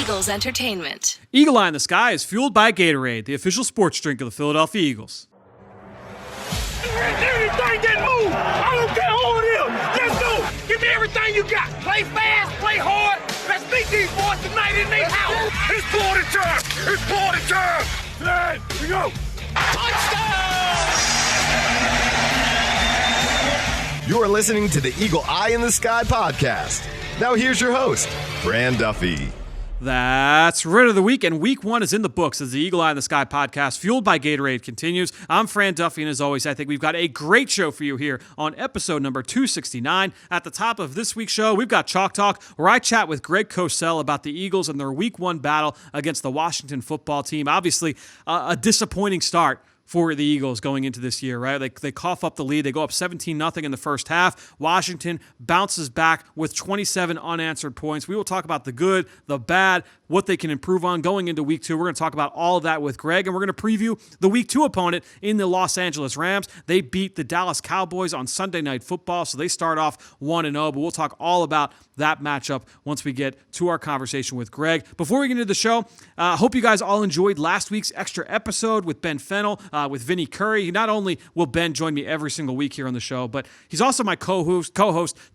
Eagles Entertainment. Eagle Eye in the Sky is fueled by Gatorade, the official sports drink of the Philadelphia Eagles. Anything that moves, I don't care who it is. Let's go. Give me everything you got. Play fast, play hard. Let's beat these boys tonight in their house. It's party time. It's party time. Hey, here we go. Touchdown! You're listening to the Eagle Eye in the Sky podcast. Now here's your host, Fran Duffy. That's Rid of the Week, and Week 1 is in the books as the Eagle Eye in the Sky podcast, fueled by Gatorade, continues. I'm Fran Duffy, and as always, I think we've got a great show for you here on episode number 269. At the top of this week's show, we've got Chalk Talk, where I chat with Greg Cosell about the Eagles and their Week 1 battle against the Washington football team. Obviously, a disappointing start for the Eagles going into this year, right? They cough up the lead. They go up 17-0 in the first half. Washington bounces back with 27 unanswered points. We will talk about the good, the bad, what they can improve on going into Week 2. We're going to talk about all of that with Greg, and we're going to preview the Week 2 opponent in the Los Angeles Rams. They beat the Dallas Cowboys on Sunday Night Football, so they start off 1-0, but we'll talk all about that matchup once we get to our conversation with Greg. Before we get into the show, I hope you guys all enjoyed last week's extra episode with Ben Fennell, with Vinny Curry. Not only will Ben join me every single week here on the show, but he's also my co-host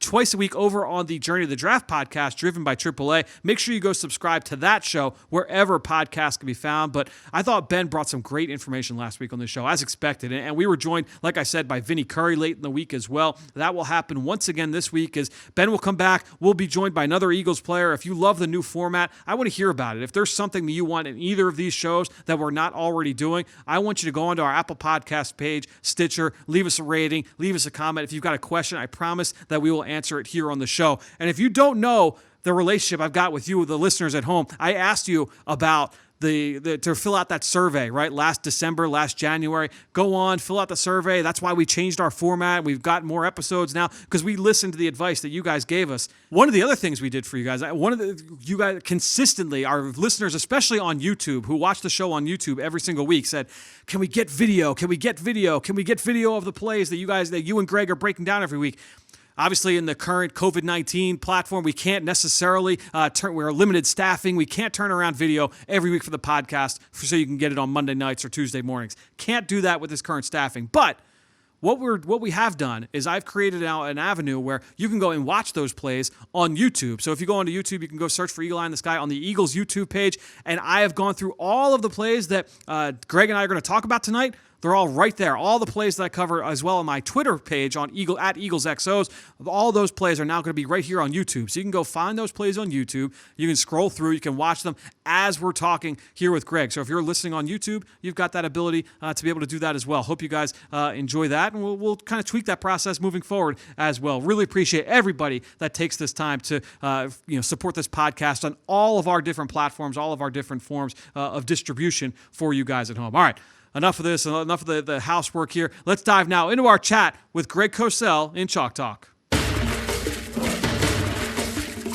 twice a week over on the Journey to the Draft podcast driven by AAA. Make sure you go subscribe to that show wherever podcasts can be found. But I thought Ben brought some great information last week on the show, as expected. And we were joined, like I said, by Vinny Curry late in the week as well. That will happen once again this week as Ben will come back. We'll be joined by another Eagles player. If you love the new format, I want to hear about it. If there's something that you want in either of these shows that we're not already doing, I want you to go onto our Apple Podcast page, Stitcher, leave us a rating, leave us a comment. If you've got a question, I promise that we will answer it here on the show. And if you don't know the relationship I've got with you, the listeners at home, I asked you about to fill out that survey, right? Last December, last January. Go on, fill out the survey. That's why we changed our format. We've got more episodes now because we listened to the advice that you guys gave us. One of the other things we did for you guys, you guys consistently, our listeners, especially on YouTube, who watch the show on YouTube every single week, said, can we get video? Can we get video? Can we get video of the plays that you and Greg are breaking down every week? Obviously, in the current COVID-19 platform, we can't necessarily we're limited staffing. We can't turn around video every week for the podcast so you can get it on Monday nights or Tuesday mornings. Can't do that with this current staffing. But what we have done is I've created now an avenue where you can go and watch those plays on YouTube. So if you go onto YouTube, you can go search for Eagle Eye in the Sky on the Eagles YouTube page. And I have gone through all of the plays that Greg and I are going to talk about tonight. They're all right there. All the plays that I cover as well on my Twitter page on at EaglesXOs. All those plays are now going to be right here on YouTube. So you can go find those plays on YouTube. You can scroll through. You can watch them as we're talking here with Greg. So if you're listening on YouTube, you've got that ability to be able to do that as well. Hope you guys enjoy that. And we'll kind of tweak that process moving forward as well. Really appreciate everybody that takes this time to support this podcast on all of our different platforms, all of our different forms of distribution for you guys at home. All right. Enough of this, enough of the housework here. Let's dive now into our chat with Greg Cosell in Chalk Talk.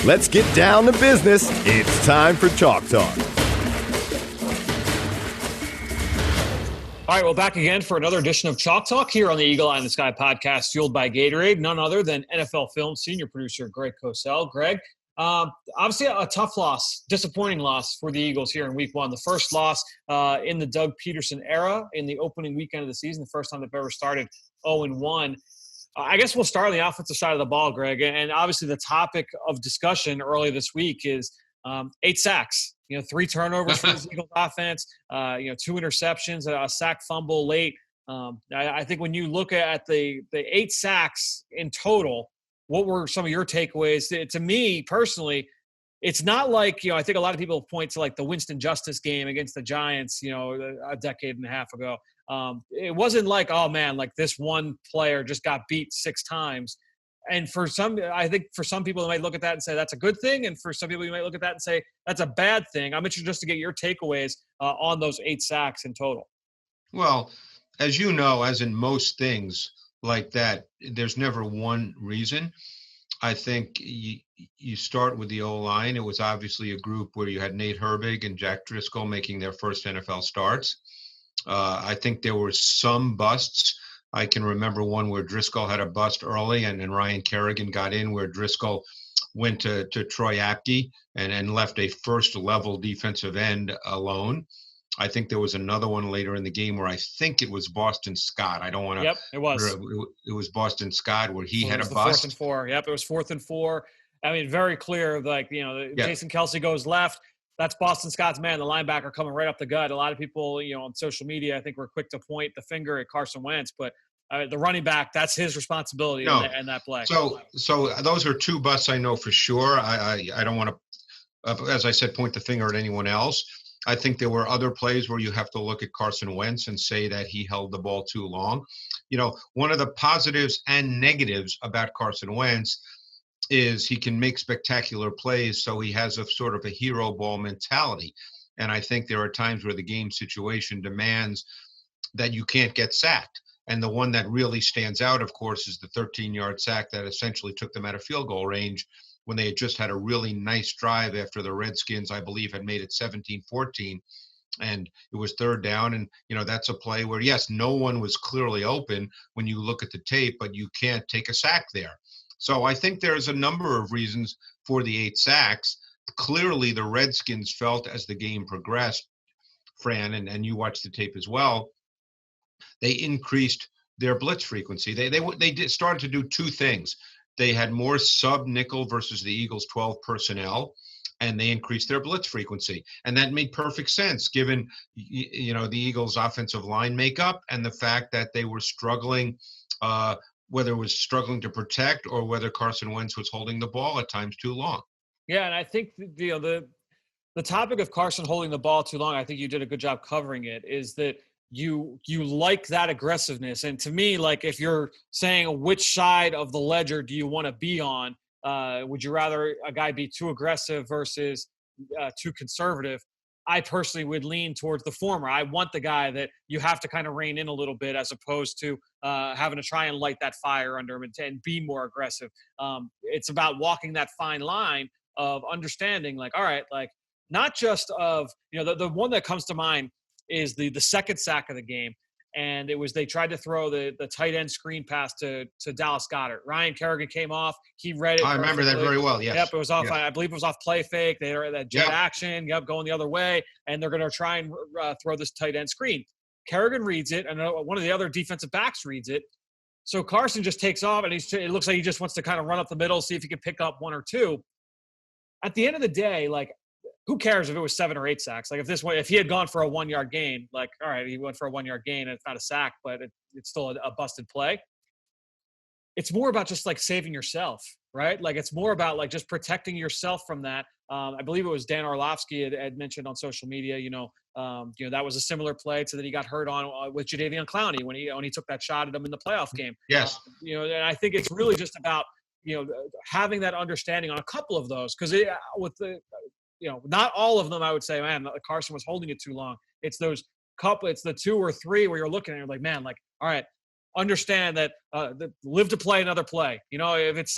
Let's get down to business. It's time for Chalk Talk. All right, well, back again for another edition of Chalk Talk here on the Eagle Eye in the Sky podcast, fueled by Gatorade, none other than NFL Film senior producer Greg Cosell. Greg, obviously a tough loss, disappointing loss for the Eagles here in Week 1. The first loss in the Doug Peterson era in the opening weekend of the season, the first time they've ever started 0-1. I guess we'll start on the offensive side of the ball, Greg. And obviously the topic of discussion early this week is 8 sacks. 3 turnovers for the Eagles offense, 2 interceptions, a sack fumble late. I think when you look at the 8 sacks in total, what were some of your takeaways? To me, personally, it's not like, I think a lot of people point to like the Winston Justice game against the Giants, a decade and a half ago. It wasn't like, oh man, like this one player just got beat 6 times. And I think for some people, they might look at that and say that's a good thing. And for some people, you might look at that and say that's a bad thing. I'm interested just to get your takeaways on those 8 sacks in total. Well, as you know, as in most things like that, there's never one reason. I think you start with the O-line. It was obviously a group where you had Nate Herbig and Jack Driscoll making their first NFL starts. I think there were some busts. I can remember one where Driscoll had a bust early and Ryan Kerrigan got in where Driscoll went to Troy Apke and left a first-level defensive end alone. I think there was another one later in the game where I think it was Boston Scott. I don't want to. Yep, it was. It was Boston Scott where he had a Fourth bust. and 4. Yep, it was 4th and 4. I mean, very clear. Like, Jason Kelce goes left. That's Boston Scott's man, the linebacker coming right up the gut. A lot of people, on social media, I think we're quick to point the finger at Carson Wentz, but the running back, that's his responsibility in that play. So those are 2 busts I know for sure. I don't want to, as I said, point the finger at anyone else. I think there were other plays where you have to look at Carson Wentz and say that he held the ball too long. One of the positives and negatives about Carson Wentz is he can make spectacular plays, so he has a sort of a hero ball mentality. And I think there are times where the game situation demands that you can't get sacked. And the one that really stands out, of course, is the 13-yard sack that essentially took them out of field goal range when they had just had a really nice drive after the Redskins, I believe, had made it 17-14. And it was 3rd down. And, that's a play where, yes, no one was clearly open when you look at the tape, but you can't take a sack there. So I think there's a number of reasons for the 8 sacks. Clearly, the Redskins felt as the game progressed, Fran, and you watched the tape as well, they increased their blitz frequency. They started to do 2 things. They had more sub-nickel versus the Eagles' 12 personnel, and they increased their blitz frequency. And that made perfect sense given, the Eagles' offensive line makeup and the fact that they were struggling, whether it was struggling to protect or whether Carson Wentz was holding the ball at times too long. Yeah, and I think the topic of Carson holding the ball too long, I think you did a good job covering it, is that you like that aggressiveness. And to me, like, if you're saying which side of the ledger do you want to be on, would you rather a guy be too aggressive versus too conservative? I personally would lean towards the former. I want the guy that you have to kind of rein in a little bit as opposed to having to try and light that fire under him and be more aggressive. It's about walking that fine line of understanding, like, all right, like, not just of, the one that comes to mind is the second sack of the game. And they tried to throw the tight end screen pass to Dallas Goddard. Ryan Kerrigan came off. He read it. I remember that very well. Yes. Yep. It was off. Yes. I believe it was off play fake. They were that jet action. Yep. Going the other way. And they're going to try and throw this tight end screen. Kerrigan reads it. And one of the other defensive backs reads it. So Carson just takes off and it looks like he just wants to kind of run up the middle, see if he can pick up 1 or 2. At the end of the day, like, who cares if it was 7 or 8 sacks? Like, if he had gone for a 1-yard gain, like, all right, he went for a 1-yard gain and it's not a sack, but it's still a busted play. It's more about just like saving yourself, right? Like, it's more about like just protecting yourself from that. I believe it was Dan Orlovsky had mentioned on social media, that was a similar play to that he got hurt on with Jadeveon Clowney when he took that shot at him in the playoff game. Yes. And I think it's really just about, having that understanding on a couple of those, because not all of them, I would say, man, Carson was holding it too long. It's those couple, it's the 2 or 3 where you're looking at it, you're like, man, like, all right, understand that live to play another play. If it's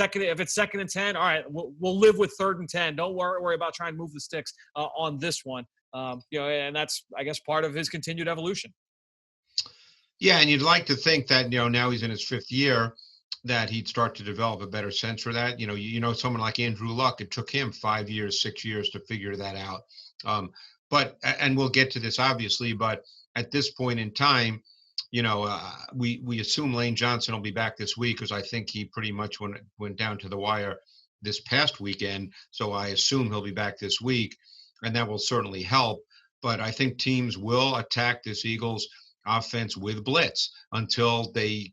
second and 10, all right, we'll live with 3rd and 10. Don't worry about trying to move the sticks on this one. And that's, I guess, part of his continued evolution. Yeah, and you'd like to think that, now he's in his 5th year, that he'd start to develop a better sense for that. Someone like Andrew Luck, it took him 5 years, 6 years to figure that out. And we'll get to this obviously, but at this point in time, we assume Lane Johnson will be back this week because I think he pretty much went down to the wire this past weekend. So I assume he'll be back this week, and that will certainly help. But I think teams will attack this Eagles offense with blitz until they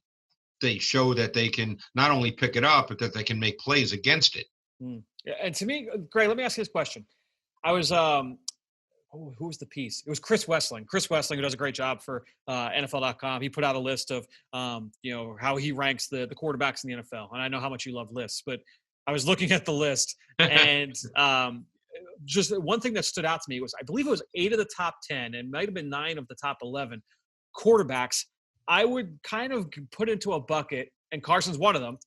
show that they can not only pick it up, but that they can make plays against it. And to me, Greg, let me ask you this question. I was, who was the piece? It was Chris Wessling. Chris Wessling, who does a great job for NFL.com. He put out a list of, how he ranks the quarterbacks in the NFL. And I know how much you love lists, but I was looking at the list and just one thing that stood out to me was, I believe it was 8 of the top 10 and might have been 9 of the top 11 quarterbacks I would kind of put into a bucket, and Carson's one of them,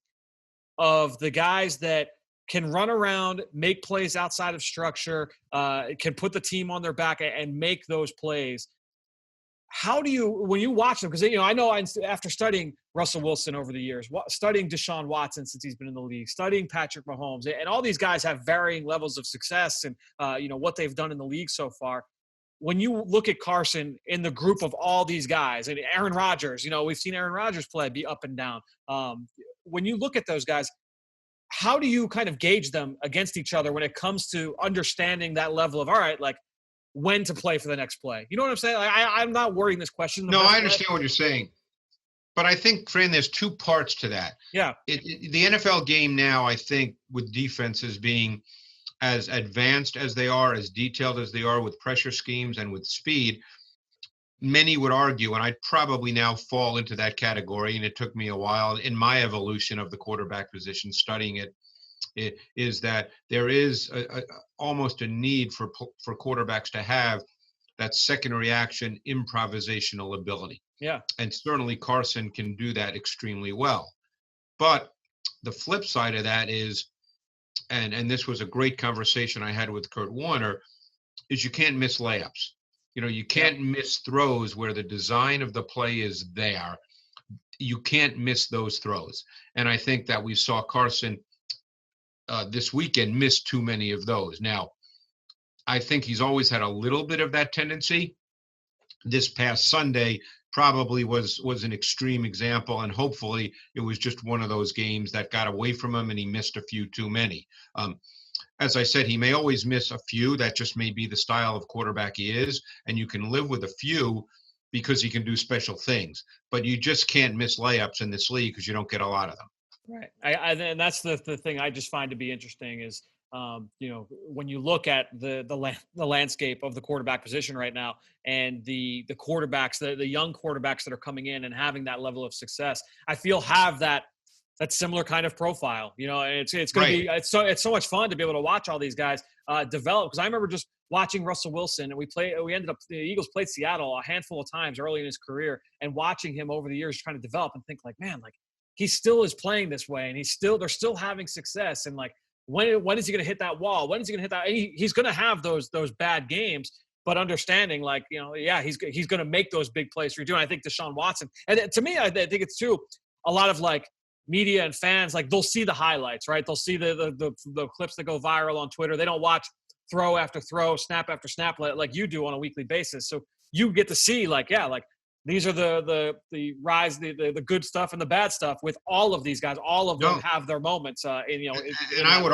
of the guys that can run around, make plays outside of structure, can put the team on their back and make those plays. how do you, when you watch them, because, I know after studying Russell Wilson over the years, studying Deshaun Watson since he's been in the league, studying Patrick Mahomes, and all these guys have varying levels of success and, what they've done in the league so far. When you look at Carson in the group of all these guys, and Aaron Rodgers, we've seen Aaron Rodgers play, be up and down. When you look at those guys, how do you kind of gauge them against each other when it comes to understanding that level of, all right, like, when to play for the next play? You know what I'm saying? Like, I'm not wording this question. No, I understand what you're saying. But I think, Fran, there's two parts to that. Yeah. The NFL game now, I think, with defenses being as advanced as they are, as detailed as they are with pressure schemes and with speed, many would argue, and I'd probably now fall into that category, and it took me a while in my evolution of the quarterback position, studying it, is that there is almost a need for quarterbacks to have that second reaction improvisational ability. Yeah. And certainly Carson can do that extremely well. But the flip side of that is, and this was a great conversation I had with Kurt Warner, is you can't miss layups. You can't miss throws where the design of the play is there. You can't miss those throws. And I think that we saw Carson this weekend miss too many of those. Now, I think he's always had a little bit of that tendency. This past Sunday probably was an extreme example, and hopefully it was just one of those games that got away from him and he missed a few too many. As I said, he may always miss a few. That just may be the style of quarterback he is, and you can live with a few because he can do special things. But you just can't miss layups in this league because you don't get a lot of them. Right. And that's the thing I just find to be interesting is, when you look at the landscape of the quarterback position right now and the quarterbacks, the young quarterbacks that are coming in and having that level of success, I feel have that similar kind of profile. It's going to be it's so much fun to be able to watch all these guys develop. Because I remember just watching Russell Wilson, and we ended up, the Eagles played Seattle a handful of times early in his career, and watching him over the years trying to develop and think like, man, like, he still is playing this way, and they're still having success. And like, when is he going to hit that wall? When is he going to hit that? And he's going to have those bad games, but understanding like, he's going to make those big plays for you. And I think Deshaun Watson, and to me, I think it's too, a lot of like media and fans, like they'll see the highlights, right? They'll see the clips that go viral on Twitter. They don't watch throw after throw, snap after snap like you do on a weekly basis. So you get to see like, these are the rise, the good stuff and the bad stuff with all of these guys. All of them have their moments. And I would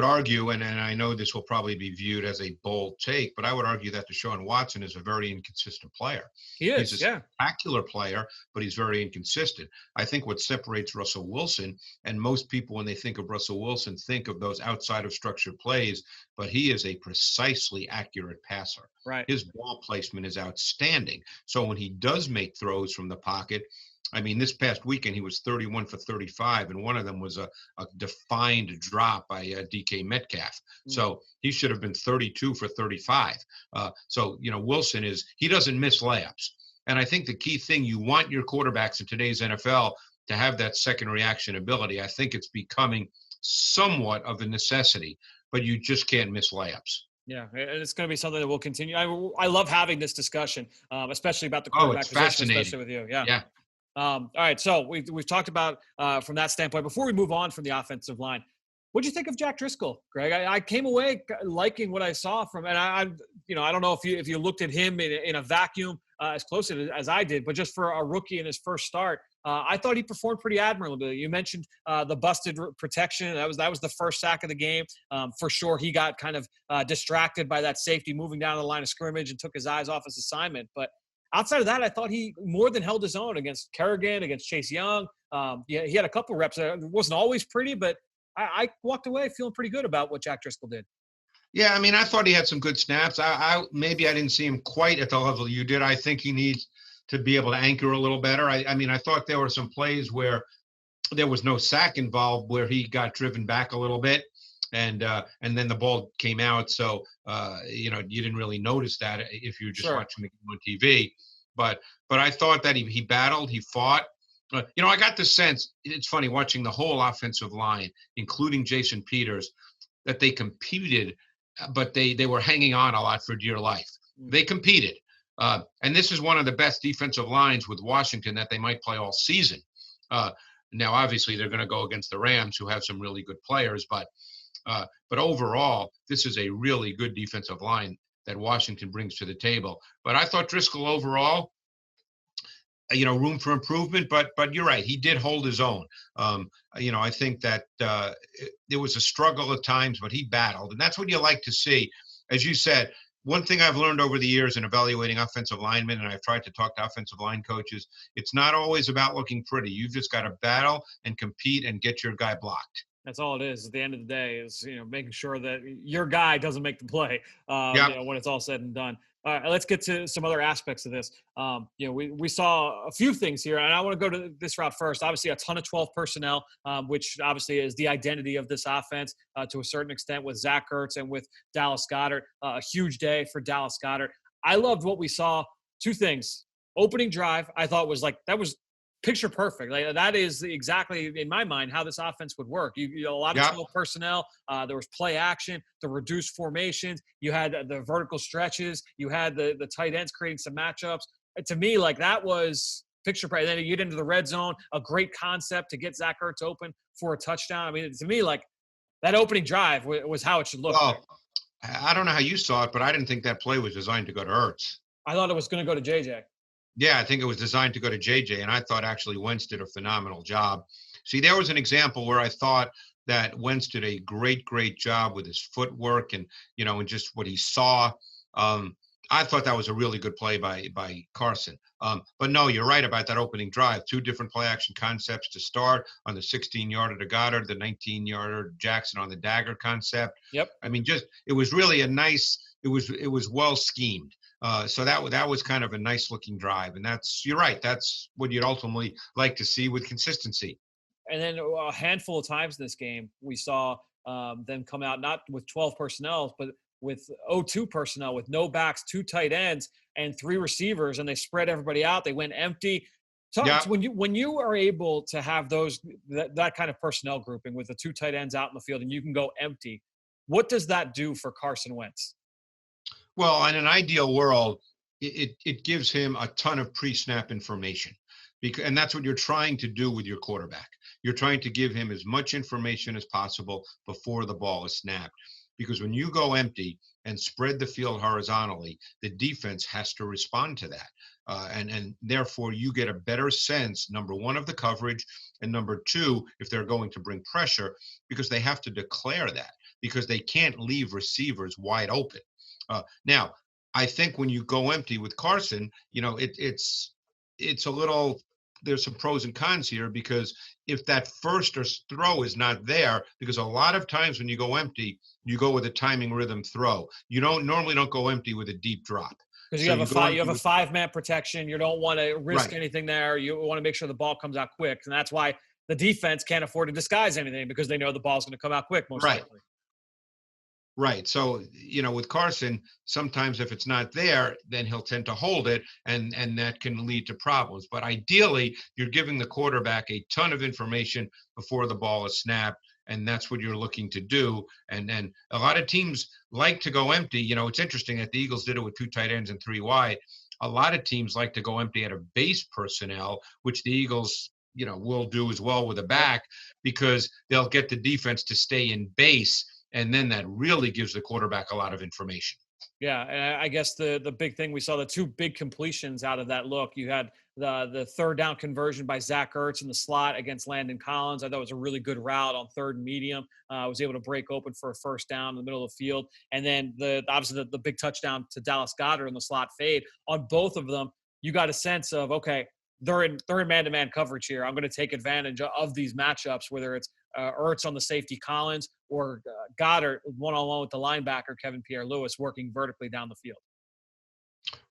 argue, and I know this will probably be viewed as a bold take, but I would argue that Deshaun Watson is a very inconsistent player. He is, he's a spectacular player, but he's very inconsistent. I think what separates Russell Wilson, and most people when they think of Russell Wilson think of those outside of structured plays, but he is a precisely accurate passer. Right. His ball placement is outstanding. So when he does make throws from the pocket, I mean, this past weekend, he was 31 for 35, and one of them was a defined drop by DK Metcalf. So he should have been 32 for 35. Wilson he doesn't miss layups. And I think the key thing, you want your quarterbacks in today's NFL to have that second reaction ability. I think it's becoming somewhat of a necessity, but you just can't miss layups. Yeah, and it's going to be something that will continue. I love having this discussion, especially about the quarterback position, especially with you. Yeah. All right, so we've talked about from that standpoint. Before we move on from the offensive line, what do you think of Jack Driscoll, Greg? I came away liking what I saw from, and I don't know if you looked at him in a vacuum as close as I did, but just for a rookie in his first start, I thought he performed pretty admirably. You mentioned the busted protection. That was the first sack of the game. For sure, he got kind of distracted by that safety moving down the line of scrimmage and took his eyes off his assignment. But outside of that, I thought he more than held his own against Kerrigan, against Chase Young. He had a couple reps. It wasn't always pretty, but I walked away feeling pretty good about what Jack Driscoll did. Yeah, I mean, I thought he had some good snaps. Maybe I didn't see him quite at the level you did. I think he needs to be able to anchor a little better. I thought there were some plays where there was no sack involved, where he got driven back a little bit, and then the ball came out. So you didn't really notice that if you were just watching the game on TV. But I thought that he battled, he fought. I got the sense, it's funny watching the whole offensive line, including Jason Peters, that they competed, but they were hanging on a lot for dear life. They competed. And this is one of the best defensive lines with Washington that they might play all season. Now, obviously, they're going to go against the Rams, who have some really good players. But overall, this is a really good defensive line that Washington brings to the table. But I thought Driscoll overall, room for improvement. But you're right. He did hold his own. I think that there was a struggle at times, but he battled. And that's what you like to see. As you said, one thing I've learned over the years in evaluating offensive linemen, and I've tried to talk to offensive line coaches, it's not always about looking pretty. You've just got to battle and compete and get your guy blocked. That's all it is. At the end of the day, is making sure that your guy doesn't make the play. When it's all said and done. All right, let's get to some other aspects of this. We saw a few things here, and I want to go to this route first. Obviously, a ton of 12 personnel, which obviously is the identity of this offense to a certain extent with Zach Ertz and with Dallas Goddard. A huge day for Dallas Goddard. I loved what we saw. Two things. Opening drive, I thought that was picture perfect. Like, that is exactly, in my mind, how this offense would work. You a lot of 12 personnel. There was play action, the reduced formations. You had the vertical stretches. You had the tight ends creating some matchups. To me, that was picture perfect. And then you get into the red zone, a great concept to get Zach Ertz open for a touchdown. I mean, to me, that opening drive was how it should look. Well, I don't know how you saw it, but I didn't think that play was designed to go to Ertz. I thought it was going to go to JJ. Yeah, I think it was designed to go to JJ, and I thought actually Wentz did a phenomenal job. See, there was an example where I thought that Wentz did a great job with his footwork and just what he saw. I thought that was a really good play by Carson. But no, you're right about that opening drive. Two different play action concepts to start on the 16-yarder to Goddard, the 19-yarder Jackson on the dagger concept. Yep. I mean, it was really it was well schemed. So that was kind of a nice looking drive. And you're right. That's what you'd ultimately like to see with consistency. And then a handful of times in this game, we saw them come out not with 12 personnel, but with 02 personnel, with no backs, 2 tight ends, and 3 receivers, and they spread everybody out. They went empty. So when you are able to have that kind of personnel grouping with the 2 tight ends out in the field and you can go empty, what does that do for Carson Wentz? Well, in an ideal world, it gives him a ton of pre-snap information, and that's what you're trying to do with your quarterback. You're trying to give him as much information as possible before the ball is snapped. Because when you go empty and spread the field horizontally, the defense has to respond to that. And therefore, you get a better sense, number one, of the coverage, and number two, if they're going to bring pressure, because they have to declare that, because they can't leave receivers wide open. Now, I think when you go empty with Carson, it's a little – there's some pros and cons here, because if that first throw is not there, because a lot of times when you go empty, you go with a timing rhythm throw. You normally don't go empty with a deep drop. Because you have a 5-man protection. You don't want to risk anything there. You want to make sure the ball comes out quick. And that's why the defense can't afford to disguise anything, because they know the ball's going to come out quick most likely. Right. So, with Carson, sometimes if it's not there, then he'll tend to hold it, and that can lead to problems. But ideally, you're giving the quarterback a ton of information before the ball is snapped, and that's what you're looking to do. And a lot of teams like to go empty. It's interesting that the Eagles did it with 2 tight ends and 3 wide. A lot of teams like to go empty out of base personnel, which the Eagles will do as well with a back, because they'll get the defense to stay in base. And then that really gives the quarterback a lot of information. Yeah, and I guess the big thing, we saw the 2 big completions out of that look. You had the 3rd down conversion by Zach Ertz in the slot against Landon Collins. I thought it was a really good route on 3rd and medium. Was able to break open for a first down in the middle of the field. And then obviously the big touchdown to Dallas Goddard in the slot fade. On both of them, you got a sense of, okay, they're in man-to-man coverage here. I'm going to take advantage of these matchups, whether it's Ertz on the safety Collins or Goddard one-on-one with the linebacker Kevin Pierre-Louis working vertically down the field.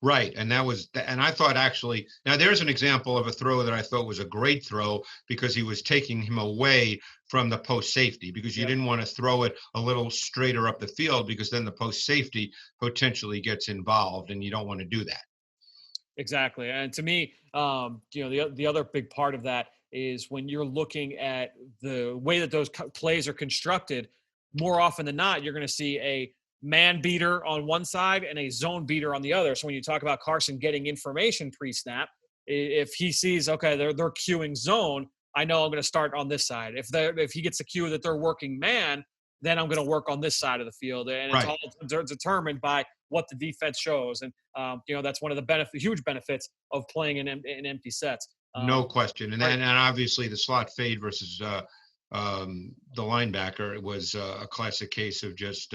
Right, and I thought actually, now there's an example of a throw that I thought was a great throw, because he was taking him away from the post safety, because you didn't want to throw it a little straighter up the field, because then the post safety potentially gets involved, and you don't want to do that. Exactly. And to me, the other big part of that is when you're looking at the way that those plays are constructed, more often than not, you're going to see a man beater on one side and a zone beater on the other. So when you talk about Carson getting information pre-snap, if he sees, okay, they're queuing zone, I know I'm going to start on this side. If he gets a cue that they're working man, then I'm going to work on this side of the field. And it's all determined by what the defense shows. And, that's one of the huge benefits of playing in empty sets. No question. And then obviously the slot fade versus the linebacker was a classic case of just,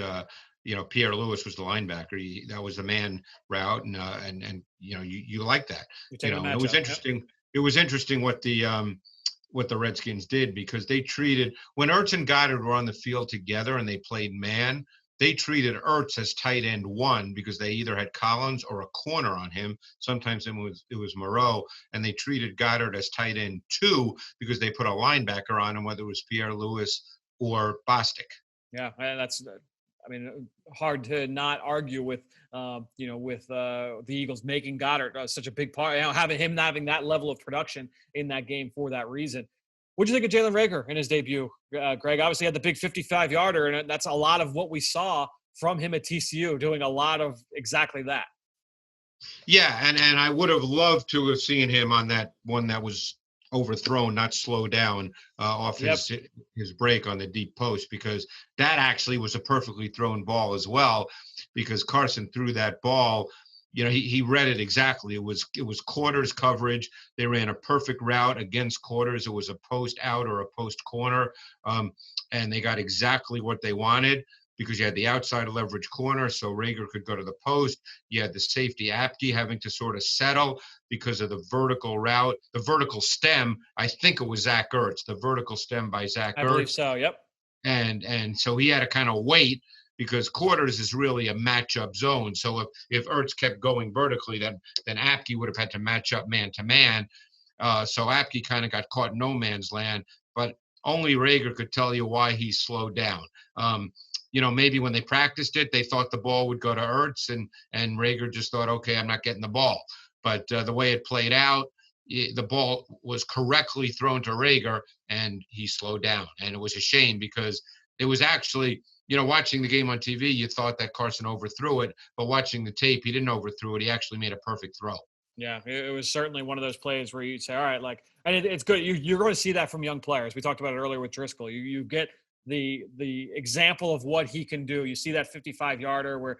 Pierre Lewis was the linebacker. That was the man route. And you like that. It was interesting. Yep. It was interesting what the Redskins did, because they treated, when Ertz and Goddard were on the field together and they played man, they treated Ertz as tight end 1 because they either had Collins or a corner on him. Sometimes it was Moreau, and they treated Goddard as tight end 2 because they put a linebacker on him, whether it was Pierre Lewis or Bostic. Yeah, that's hard to not argue with the Eagles making Goddard such a big part, having that level of production in that game for that reason. What do you think of Jalen Reagor in his debut, Greg? Obviously, he had the big 55-yarder, and that's a lot of what we saw from him at TCU, doing a lot of exactly that. Yeah, and I would have loved to have seen him on that one that was overthrown, not slow down off his break on the deep post, because that actually was a perfectly thrown ball as well, because Carson threw that ball. He read it exactly. It was quarters coverage. They ran a perfect route against quarters. It was a post out or a post corner, and they got exactly what they wanted, because you had the outside leverage corner, so Reagor could go to the post. You had the safety Apke having to sort of settle because of the vertical route, the vertical stem. I think it was Zach Ertz, the vertical stem by Zach Ertz. I believe so, yep. And so he had to kind of wait, because quarters is really a matchup zone. So if Ertz kept going vertically, then Apke would have had to match up man to man. So Apke kind of got caught in no man's land, but only Reagor could tell you why he slowed down. Maybe when they practiced it, they thought the ball would go to Ertz, and Reagor just thought, okay, I'm not getting the ball. But the way it played out, the ball was correctly thrown to Reagor, and he slowed down. And it was a shame, because it was actually, watching the game on TV, you thought that Carson overthrew it, but watching the tape, he didn't overthrow it. He actually made a perfect throw. Yeah, it was certainly one of those plays where you'd say, all right, and it's good. You're going to see that from young players. We talked about it earlier with Driscoll. You get the example of what he can do. You see that 55-yarder where,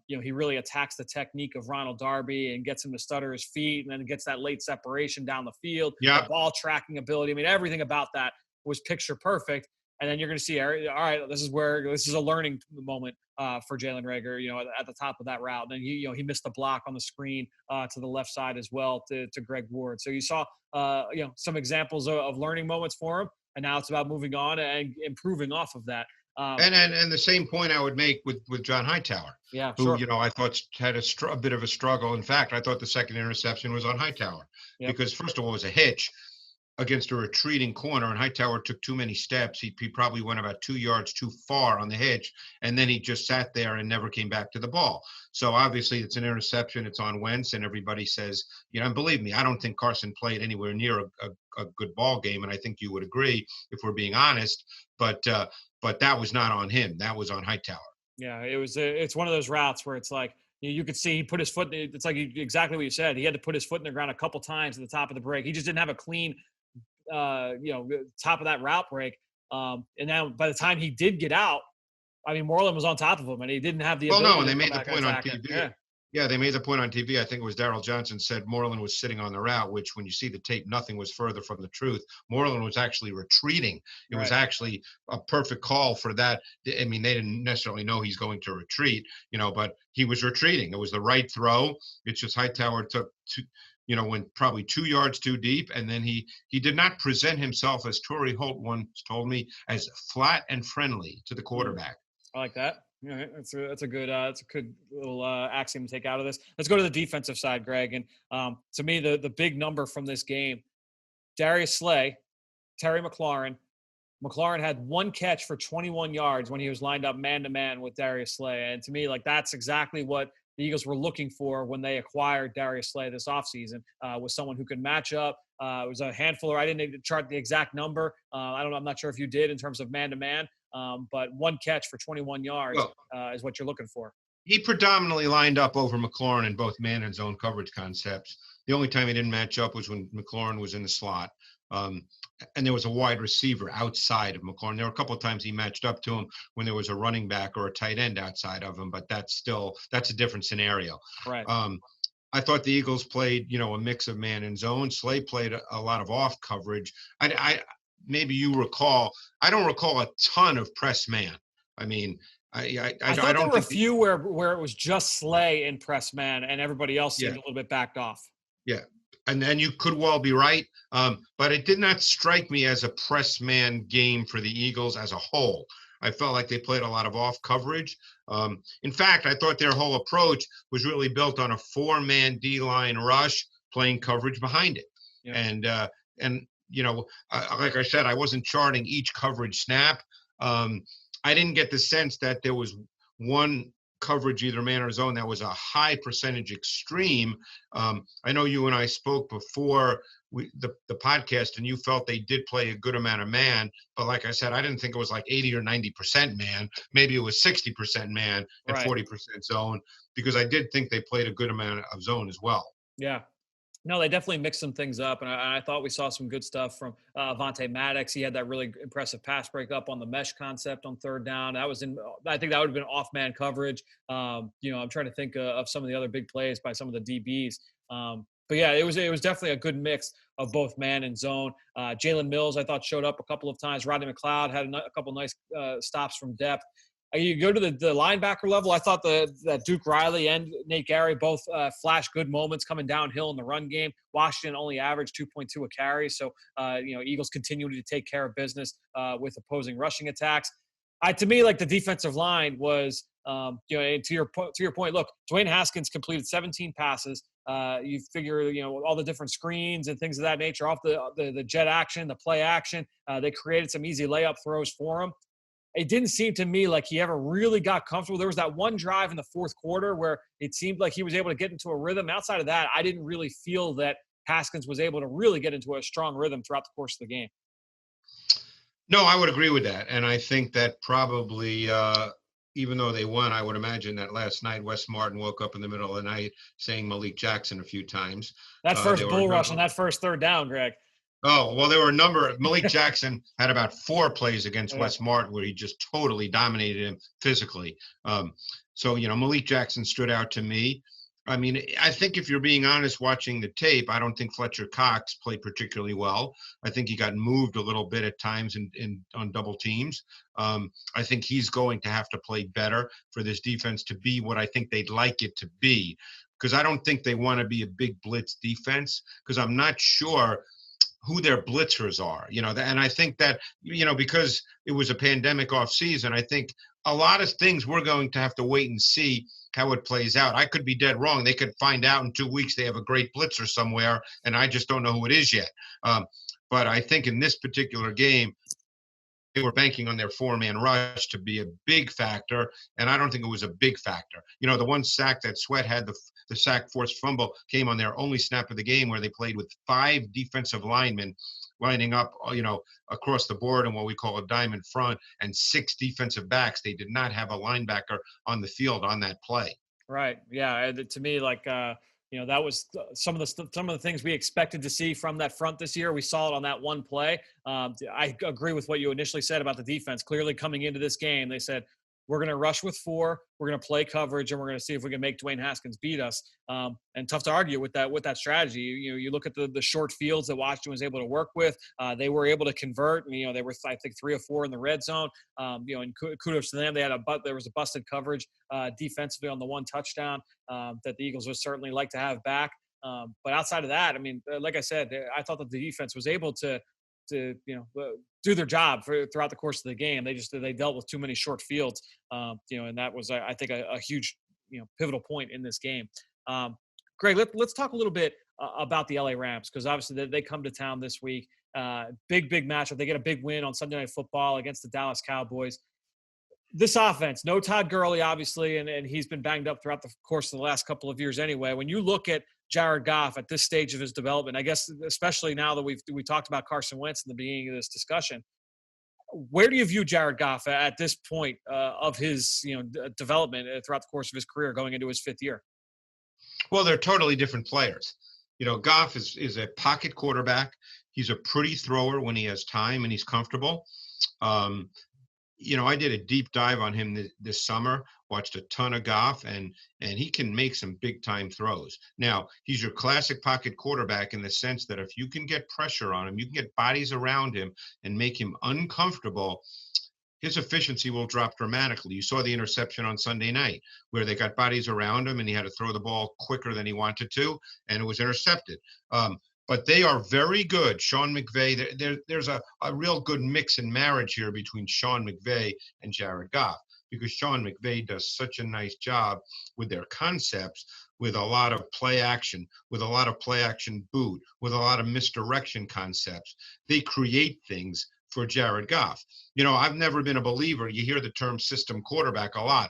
he really attacks the technique of Ronald Darby and gets him to stutter his feet, and then gets that late separation down the field. Yeah. The ball tracking ability. Everything about that was picture perfect. And then you're going to see, all right, this is a learning moment for Jalen Reagor, at the top of that route. And he missed the block on the screen to the left side as well to Greg Ward. So you saw, some examples of learning moments for him. And now it's about moving on and improving off of that. And the same point I would make with John Hightower. Yeah, who, sure. I thought had a bit of a struggle. In fact, I thought the second interception was on Hightower, because first of all, it was a hitch against a retreating corner, and Hightower took too many steps. He probably went about 2 yards too far on the hitch, and then he just sat there and never came back to the ball. So obviously it's an interception. It's on Wentz, and everybody says, and believe me, I don't think Carson played anywhere near a good ball game, and I think you would agree if we're being honest. But that was not on him. That was on Hightower. Yeah, it's one of those routes where it's like, you could see he put his foot. It's like exactly what you said. He had to put his foot in the ground a couple times at the top of the break. He just didn't have a clean top of that route break. And then by the time he did get out, Moreland was on top of him, and he didn't have the ability. Well, no, and they made the point on TV. Yeah. Yeah, they made the point on TV. I think it was Darryl Johnson said Moreland was sitting on the route, which when you see the tape, nothing was further from the truth. Moreland was actually retreating. It was actually a perfect call for that. They didn't necessarily know he's going to retreat, but he was retreating. It was the right throw. It's just Hightower took went probably 2 yards too deep, and then he did not present himself, as Torrey Holt once told me, as flat and friendly to the quarterback. I like that. Yeah, that's a good little axiom to take out of this. Let's go to the defensive side, Greg. And to me, the big number from this game, Darius Slay, Terry McLaurin. McLaurin had one catch for 21 yards when he was lined up man-to-man with Darius Slay. And to me, that's exactly what the Eagles were looking for when they acquired Darius Slay this offseason, was someone who could match up. It was a handful, or I didn't chart the exact number. I'm not sure if you did in terms of man-to-man. but one catch for 21 yards is what you're looking for. He predominantly lined up over McLaurin in both man and zone coverage concepts. The only time he didn't match up was when McLaurin was in the slot. And there was a wide receiver outside of McLaurin. There were a couple of times he matched up to him when there was a running back or a tight end outside of him, but that's a different scenario. Right. I thought the Eagles played, a mix of man and zone. Slay played a lot of off coverage. I maybe you recall, I don't recall a ton of press man. I mean, I thought don't there were a few where it was just Slay in press man and everybody else seemed a little bit backed off. Yeah. And then you could well be right. But it did not strike me as a press man game for the Eagles as a whole. I felt like they played a lot of off coverage. In fact, I thought their whole approach was really built on a 4-man D-line rush, playing coverage behind it. Yeah. And like I said, I wasn't charting each coverage snap. I didn't get the sense that there was one coverage, either man or zone, that was a high percentage extreme. I know you and I spoke before the podcast, and you felt they did play a good amount of man, but like I said, I didn't think it was like 80 or 90% man. Maybe it was 60% man and 40% zone, because I did think they played a good amount of zone as well. Yeah. No, they definitely mixed some things up, and I thought we saw some good stuff from Avonte Maddox. He had that really impressive pass break up on the mesh concept on third down. I think that would have been off-man coverage. I'm trying to think of some of the other big plays by some of the DBs. But yeah, it was definitely a good mix of both man and zone. Jalen Mills, I thought, showed up a couple of times. Rodney McLeod had a couple nice stops from depth. You go to the linebacker level, I thought that Duke Riley and Nate Gary both flashed good moments coming downhill in the run game. Washington only averaged 2.2 a carry. So, Eagles continue to take care of business with opposing rushing attacks. To me, like, the defensive line was, and to your point, look, Dwayne Haskins completed 17 passes. You figure, all the different screens and things of that nature off the jet action, the play action. They created some easy layup throws for him. It didn't seem to me like he ever really got comfortable. There was that one drive in the fourth quarter where it seemed like he was able to get into a rhythm. Outside of that, I didn't really feel that Haskins was able to really get into a strong rhythm throughout the course of the game. No, I would agree with that. And I think that probably, even though they won, I would imagine that last night Wes Martin woke up in the middle of the night saying Malik Jackson a few times. That first bull rush on that first third down, Greg. Oh, well, there were a number. Malik Jackson had about 4 plays against Wes Martin where he just totally dominated him physically. Malik Jackson stood out to me. I mean, I think if you're being honest watching the tape, I don't think Fletcher Cox played particularly well. I think he got moved a little bit at times on double teams. I think he's going to have to play better for this defense to be what I think they'd like it to be, because I don't think they want to be a big blitz defense, because I'm not sure who their blitzers are, and I think that, because it was a pandemic off season, I think a lot of things we're going to have to wait and see how it plays out. I could be dead wrong. They could find out in 2 weeks they have a great blitzer somewhere, and I just don't know who it is yet. But I think in this particular game, they were banking on their 4-man rush to be a big factor, and I don't think it was a big factor. The one sack that Sweat had, the sack forced fumble, came on their only snap of the game, where they played with 5 defensive linemen lining up, across the board in what we call a diamond front, and 6 defensive backs. They did not have a linebacker on the field on that play. Right. Yeah. To me, that was some of the things we expected to see from that front this year. We saw it on that one play. I agree with what you initially said about the defense. Clearly, coming into this game, they said, we're going to rush with 4, we're going to play coverage, and we're going to see if we can make Dwayne Haskins beat us. And tough to argue with that strategy. You look at the short fields that Washington was able to work with. They were able to convert. And, they were, I think, 3 or 4 in the red zone. And kudos to them. There was a busted coverage defensively on the one touchdown that the Eagles would certainly like to have back. But outside of that, I mean, like I said, I thought that the defense was able to do their job throughout the course of the game. They dealt with too many short fields, and that was, I think, a huge, pivotal point in this game. Greg, let's talk a little bit about the LA Rams, because obviously they come to town this week. Big matchup. They get a big win on Sunday Night Football against the Dallas Cowboys. This offense, no Todd Gurley, obviously, and he's been banged up throughout the course of the last couple of years anyway. When you look at Jared Goff at this stage of his development, I guess especially now that we talked about Carson Wentz in the beginning of this discussion, Where do you view Jared Goff at this point of his development throughout the course of his career, going into his 5th year? Well, they're totally different players. Goff is a pocket quarterback. He's a pretty thrower when he has time and he's comfortable. I did a deep dive on him this summer, watched a ton of Goff, and he can make some big time throws. Now, he's your classic pocket quarterback in the sense that if you can get pressure on him, you can get bodies around him and make him uncomfortable, his efficiency will drop dramatically. You saw the interception on Sunday night where they got bodies around him and he had to throw the ball quicker than he wanted to, and it was intercepted. But they are very good. Sean McVay, there's a real good mix and marriage here between Sean McVay and Jared Goff, because Sean McVay does such a nice job with their concepts, with a lot of play action, with a lot of play action boot, with a lot of misdirection concepts. They create things for Jared Goff. I've never been a believer. You hear the term system quarterback a lot.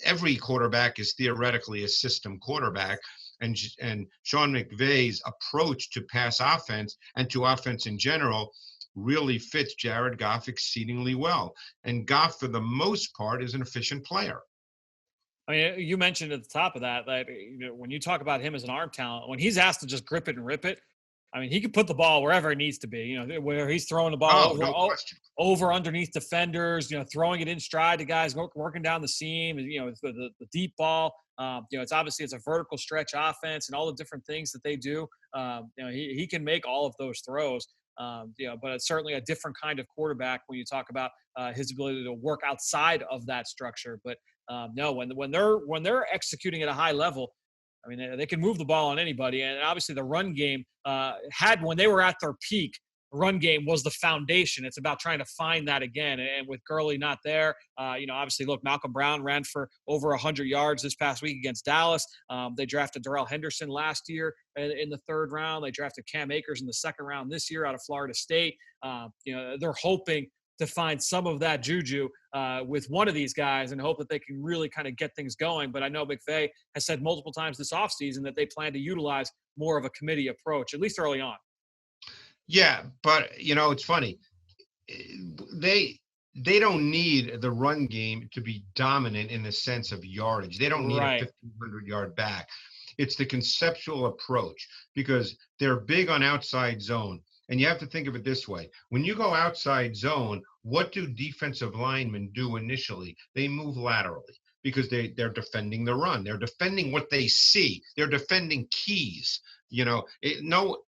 Every quarterback is theoretically a system quarterback. And Sean McVay's approach to pass offense and to offense in general really fits Jared Goff exceedingly well. And Goff, for the most part, is an efficient player. I mean, you mentioned at the top of that when you talk about him as an arm talent, when he's asked to just grip it and rip it, I mean, he can put the ball wherever it needs to be, where he's throwing the ball over underneath defenders, throwing it in stride to guys, working down the seam, the deep ball. It's a vertical stretch offense and all the different things that they do. He can make all of those throws. But it's certainly a different kind of quarterback when you talk about his ability to work outside of that structure. But no, when they're executing at a high level, I mean, they can move the ball on anybody. And obviously the run game when they were at their peak, run game was the foundation. It's about trying to find that again. And with Gurley not there, obviously, look, Malcolm Brown ran for over 100 yards this past week against Dallas. They drafted Darrell Henderson last year in the 3rd round. They drafted Cam Akers in the 2nd round this year out of Florida State. They're hoping to find some of that juju with one of these guys and hope that they can really kind of get things going. But I know McVay has said multiple times this offseason that they plan to utilize more of a committee approach, at least early on. Yeah, but it's funny. They don't need the run game to be dominant in the sense of yardage. They don't need a 1,500-yard back. It's the conceptual approach, because they're big on outside zone. And you have to think of it this way. When you go outside zone, what do defensive linemen do initially? They move laterally because they're defending the run. They're defending what they see. They're defending keys.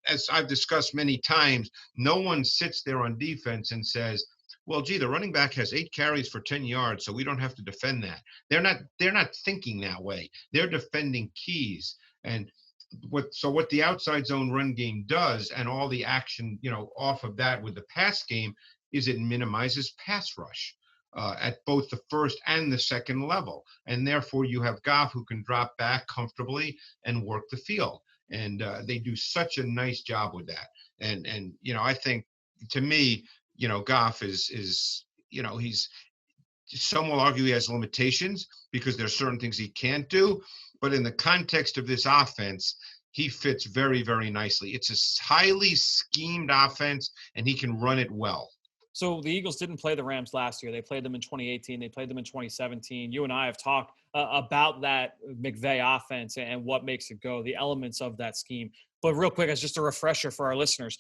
As I've discussed many times, no one sits there on defense and says, well, gee, the running back has 8 carries for 10 yards, so we don't have to defend that. They're not thinking that way. They're defending keys. And what the outside zone run game does, and all the action, off of that with the pass game, is it minimizes pass rush at both the first and the second level. And therefore you have Goff who can drop back comfortably and work the field. And they do such a nice job with that. And I think, to me, Goff is some will argue he has limitations because there's certain things he can't do. But in the context of this offense, he fits very, very nicely. It's a highly schemed offense, and he can run it well. So the Eagles didn't play the Rams last year. They played them in 2018. They played them in 2017. You and I have talked about that McVay offense and what makes it go, the elements of that scheme. But real quick, as just a refresher for our listeners,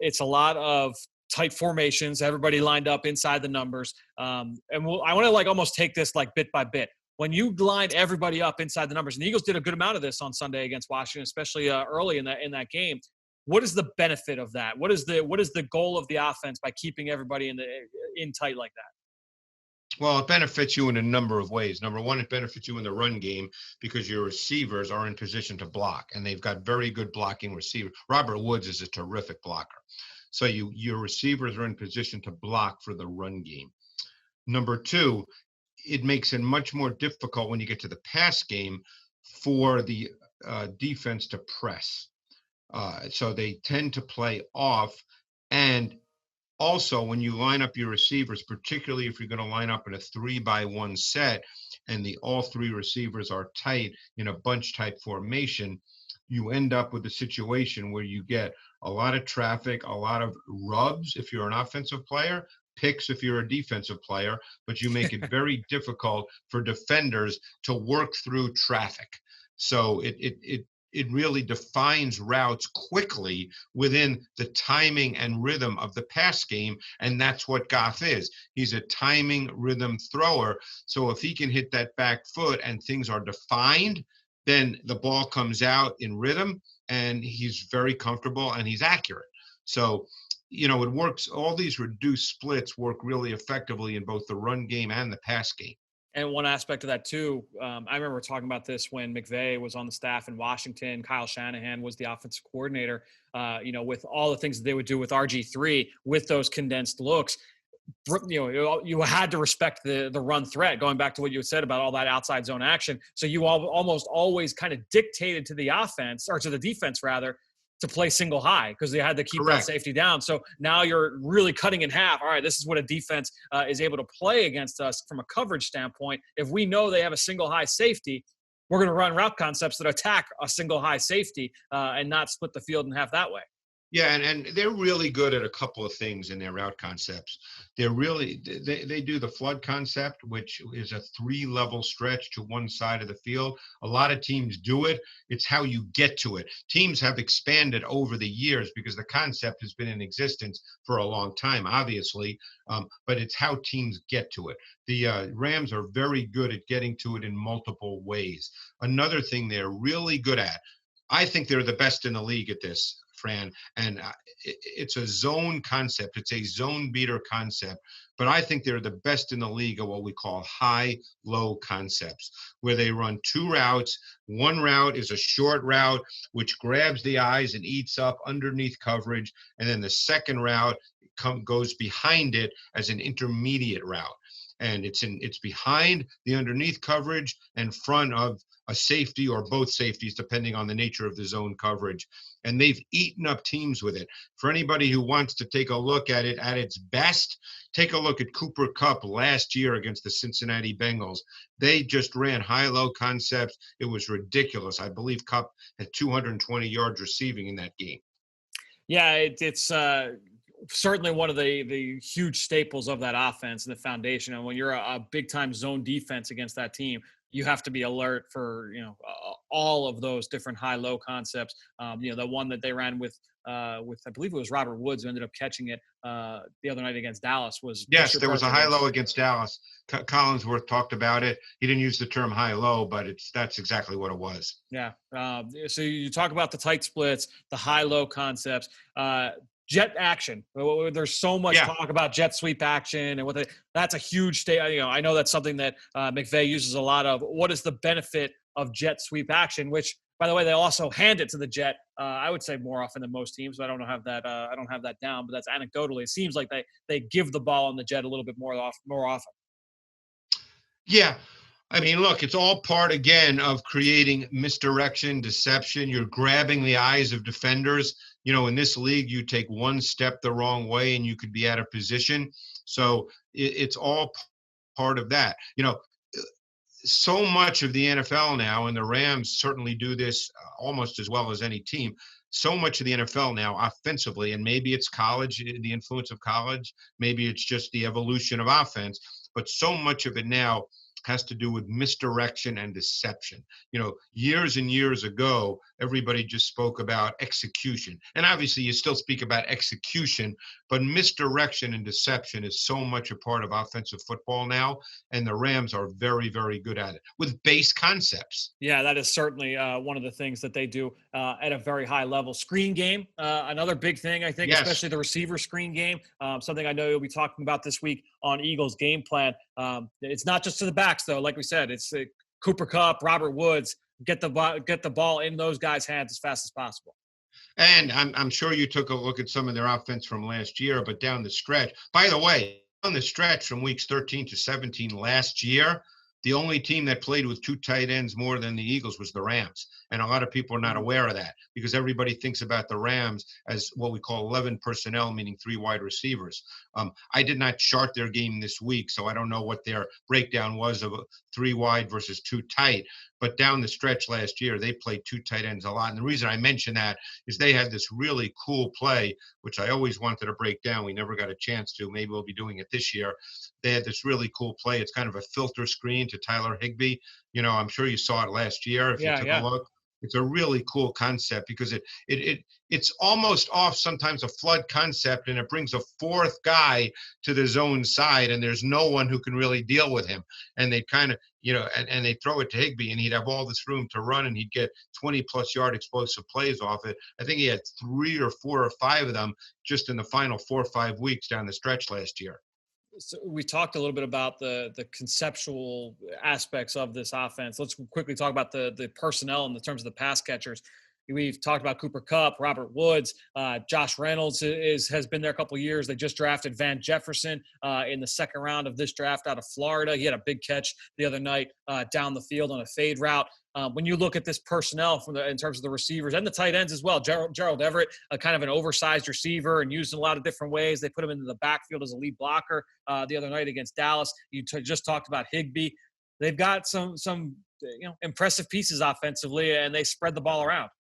it's a lot of tight formations, everybody lined up inside the numbers. I want to almost take this bit by bit. When you line everybody up inside the numbers, and the Eagles did a good amount of this on Sunday against Washington, especially early in that game. What is the benefit of that? What is the goal of the offense by keeping everybody in tight like that? Well, it benefits you in a number of ways. Number one, it benefits you in the run game because your receivers are in position to block, and they've got very good blocking receivers. Robert Woods is a terrific blocker. So your receivers are in position to block for the run game. Number two, it makes it much more difficult when you get to the pass game for the defense to press. So they tend to play off. And also, when you line up your receivers, particularly if you're going to line up in a 3-by-1 set and all 3 receivers are tight in a bunch type formation, you end up with a situation where you get a lot of traffic, a lot of rubs if you're an offensive player, picks if you're a defensive player, but you make it very difficult for defenders to work through traffic. So it really defines routes quickly within the timing and rhythm of the pass game, and that's what Goff is. He's a timing rhythm thrower. So if he can hit that back foot and things are defined, then the ball comes out in rhythm, and he's very comfortable and he's accurate. So, it works. All these reduced splits work really effectively in both the run game and the pass game. And one aspect of that too, I remember talking about this when McVay was on the staff in Washington. Kyle Shanahan was the offensive coordinator. With all the things that they would do with RG3 with those condensed looks, you had to respect the run threat. Going back to what you said about all that outside zone action, so you almost always kind of dictated to the offense, or to the defense rather, to play single high, because they had to keep Correct. that safety down. So now you're really cutting in half. All right, this is what a defense is able to play against us from a coverage standpoint. If we know they have a single high safety, we're going to run route concepts that attack a single high safety and not split the field in half that way. Yeah, and they're really good at a couple of things in their route concepts. They're really they do the flood concept, which is a 3-level stretch to one side of the field. A lot of teams do it. It's how you get to it. Teams have expanded over the years because the concept has been in existence for a long time, obviously, but it's how teams get to it. The Rams are very good at getting to it in multiple ways. Another thing they're really good at, I think they're the best in the league at this, Fran, and it's a zone concept. It's a zone beater concept, but I think they're the best in the league at what we call high-low concepts, where they run 2 routes. One route is a short route, which grabs the eyes and eats up underneath coverage, and then the second route goes behind it as an intermediate route. And it's behind the underneath coverage and front of a safety or both safeties, depending on the nature of the zone coverage. And they've eaten up teams with it. For anybody who wants to take a look at it at its best, take a look at Cooper Kupp last year against the Cincinnati Bengals. They just ran high-low concepts. It was ridiculous. I believe Kupp had 220 yards receiving in that game. Yeah, it's certainly one of the huge staples of that offense and the foundation. And when you're a big-time zone defense against that team, you have to be alert for all of those different high-low concepts. The one that they ran with I believe it was Robert Woods who ended up catching it the other night against Dallas. Yes, there was a high-low against Dallas. Collinsworth talked about it. He didn't use the term high-low, but that's exactly what it was. Yeah. So you talk about the tight splits, the high-low concepts. Jet action. There's so much talk about jet sweep action and that's a huge state. I know that's something that McVay uses a lot of. What is the benefit of jet sweep action? Which, by the way, they also hand it to the jet. I would say more often than most teams, but I don't have that. I don't have that down. But that's anecdotally. It seems like they give the ball on the jet a little bit more often. Yeah. I mean, look, it's all part, again, of creating misdirection, deception. You're grabbing the eyes of defenders. In this league, you take one step the wrong way and you could be out of position. So it's all part of that. So much of the NFL now, and the Rams certainly do this almost as well as any team, so much of the NFL now offensively, and maybe it's college, the influence of college, maybe it's just the evolution of offense, but so much of it now has to do with misdirection and deception. Years and years ago, everybody just spoke about execution. And obviously you still speak about execution, but misdirection and deception is so much a part of offensive football now. And the Rams are very, very good at it with base concepts. Yeah, that is certainly one of the things that they do at a very high level. Screen game, another big thing, I think, Yes. Especially the receiver screen game. Something I know you'll be talking about this week on Eagles game plan. It's not just to the backs, though. Like we said, it's Cooper Kupp, Robert Woods. Get the ball in those guys' hands as fast as possible. And I'm sure you took a look at some of their offense from last year, but down the stretch. By the way, on the stretch from weeks 13 to 17 last year, the only team that played with 2 tight ends more than the Eagles was the Rams. And a lot of people are not aware of that because everybody thinks about the Rams as what we call 11 personnel, meaning 3 wide receivers. I did not chart their game this week, so I don't know what their breakdown was of 3 wide versus 2 tight. But down the stretch last year, they played two tight ends a lot. And the reason I mention that is they had this really cool play, which I always wanted to break down. We never got a chance to. Maybe we'll be doing it this year. They had this really cool play. It's kind of a filter screen to Tyler Higbee. I'm sure you saw it last year if you took a look. It's a really cool concept because it's almost off sometimes a flood concept, and it brings a fourth guy to the zone side, and there's no one who can really deal with him. And they kind of, and they throw it to Higbee, and he'd have all this room to run, and he'd get 20-plus yard explosive plays off it. I think he had 3 or 4 or 5 of them just in the final 4 or 5 weeks down the stretch last year. So we talked a little bit about the conceptual aspects of this offense. Let's quickly talk about the personnel in the terms of the pass catchers. We've talked about Cooper Kupp, Robert Woods, Josh Reynolds has been there a couple of years. They just drafted Van Jefferson in the second round of this draft out of Florida. He had a big catch the other night down the field on a fade route. When you look at this personnel in terms of the receivers and the tight ends as well, Gerald Everett, kind of an oversized receiver and used in a lot of different ways. They put him into the backfield as a lead blocker the other night against Dallas. You just talked about Higbee. They've got some impressive pieces offensively, and they spread the ball around.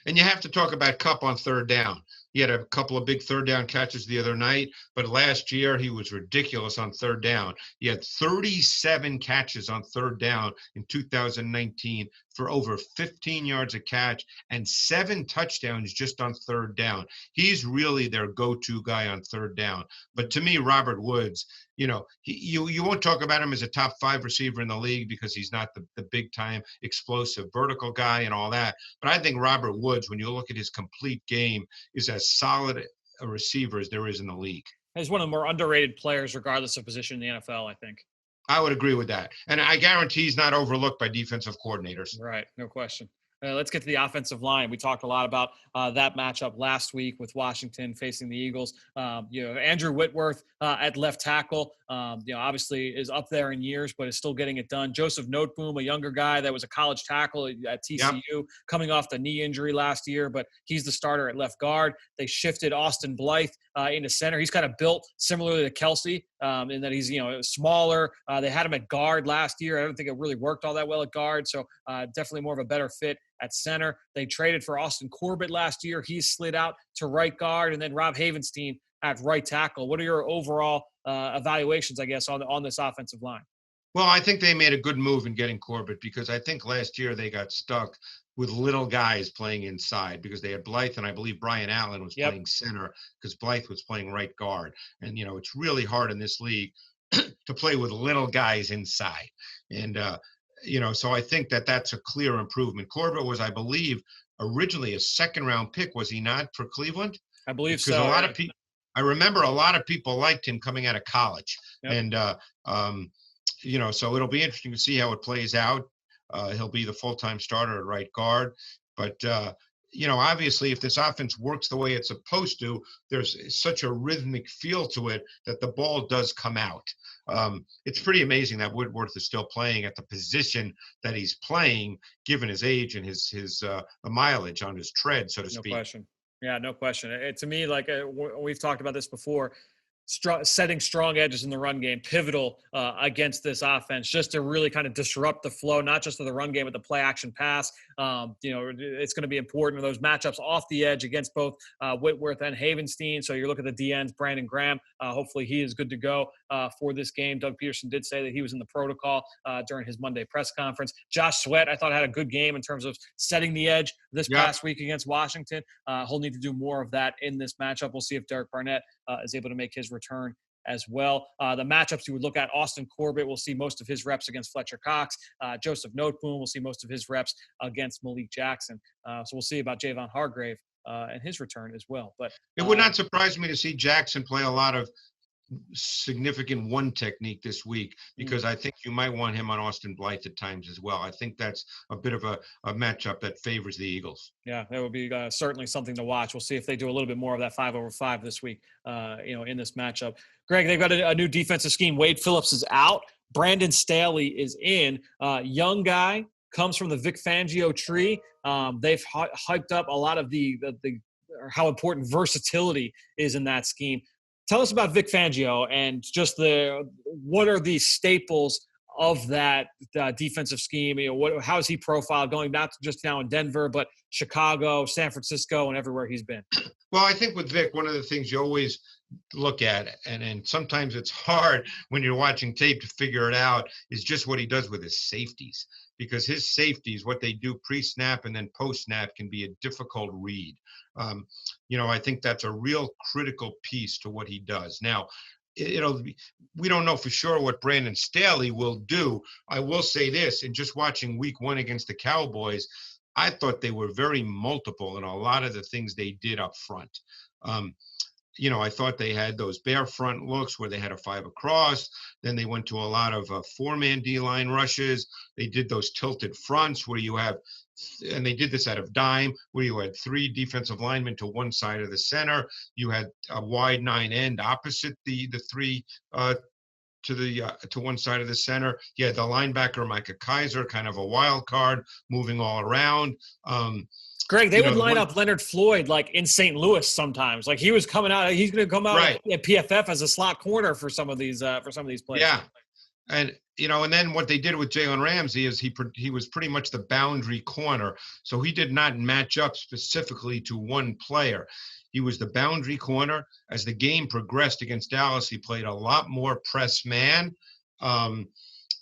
And you have to talk about Kupp on third down. He had a couple of big third down catches the other night, but last year he was ridiculous on third down. He had 37 catches on third down in 2019 for over 15 yards a catch and 7 touchdowns just on third down. He's really their go-to guy on third down. But to me, Robert Woods, you won't talk about him as a top 5 receiver in the league because he's not the big-time explosive vertical guy and all that. But I think Robert Woods, when you look at his complete game, is as solid a receiver as there is in the league. He's one of the more underrated players, regardless of position in the NFL, I think. I would agree with that. And I guarantee he's not overlooked by defensive coordinators. Right, no question. Let's get to the offensive line. We talked a lot about that matchup last week with Washington facing the Eagles. Andrew Whitworth at left tackle, obviously is up there in years, but is still getting it done. Joseph Noteboom, a younger guy that was a college tackle at TCU, coming off the knee injury last year, but he's the starter at left guard. They shifted Austin Blythe into center. He's kind of built similarly to Kelsey in that he's, smaller. They had him at guard last year. I don't think it really worked all that well at guard, so definitely more of a better fit at center. They traded for Austin Corbett last year. He's slid out to right guard, and then Rob Havenstein at right tackle. What are your overall evaluations, I guess, on this offensive line? Well, I think they made a good move in getting Corbett because I think last year they got stuck with little guys playing inside because they had Blythe and I believe Brian Allen was playing center because Blythe was playing right guard. And, it's really hard in this league to play with little guys inside. And, so I think that's a clear improvement. Corbett was, I believe, originally a second-round pick, was he not, for Cleveland? I believe because so. A lot of people, I remember a lot of people liked him coming out of college. And, so it'll be interesting to see how it plays out. He'll be the full-time starter at right guard. But, obviously, if this offense works the way it's supposed to, there's such a rhythmic feel to it that the ball does come out. It's pretty amazing that Whitworth is still playing at the position that he's playing, given his age and his the mileage on his tread, so to speak. No question. Yeah, no question. To me, we've talked about this before, setting strong edges in the run game, pivotal against this offense, just to really kind of disrupt the flow, not just of the run game, but the play action pass. It's going to be important in those matchups off the edge against both Whitworth and Havenstein. So you're looking at the DNs, Brandon Graham. Hopefully he is good to go for this game. Doug Peterson did say that he was in the protocol during his Monday press conference. Josh Sweat, I thought, had a good game in terms of setting the edge this past week against Washington. He'll need to do more of that in this matchup. We'll see if Derek Barnett is able to make his return as well. The matchups you would look at, Austin Corbett will see most of his reps against Fletcher Cox. Joseph Noteboom will see most of his reps against Malik Jackson. So we'll see about Javon Hargrave and his return as well. But it would not surprise me to see Jackson play a lot of significant one technique this week because I think you might want him on Austin Blythe at times as well. I think that's a bit of a matchup that favors the Eagles. Yeah, that would be certainly something to watch. We'll see if they do a little bit more of that 5-over-5 this week, in this matchup. Greg, they've got a new defensive scheme. Wade Phillips is out. Brandon Staley is in. Young guy, comes from the Vic Fangio tree. They've hyped up a lot of the how important versatility is in that scheme. Tell us about Vic Fangio and just what are the staples of that defensive scheme? How is he profiled going not just now in Denver, but Chicago, San Francisco, and everywhere he's been? Well, I think with Vic, one of the things you always look at, and sometimes it's hard when you're watching tape to figure it out, is just what he does with his safeties. Because his safeties, what they do pre-snap and then post-snap, can be a difficult read. I think that's a real critical piece to what he does. Now, we don't know for sure what Brandon Staley will do. I will say this, in just watching week 1 against the Cowboys, I thought they were very multiple in a lot of the things they did up front. I thought they had those bare front looks where they had a 5 across. Then they went to a lot of 4-man D-line rushes. They did those tilted fronts where you have, and they did this out of dime, where you had 3 defensive linemen to one side of the center. You had a wide 9 end opposite the 3 to one side of the center. You had the linebacker Micah Kaiser, kind of a wild card, moving all around. Greg, they would line up Leonard Floyd like in St. Louis sometimes. Like he was coming out, he's going to come out right at PFF as a slot corner for some of these plays. Yeah, and and then what they did with Jalen Ramsey is he was pretty much the boundary corner, so he did not match up specifically to one player. He was the boundary corner. As the game progressed against Dallas, he played a lot more press man.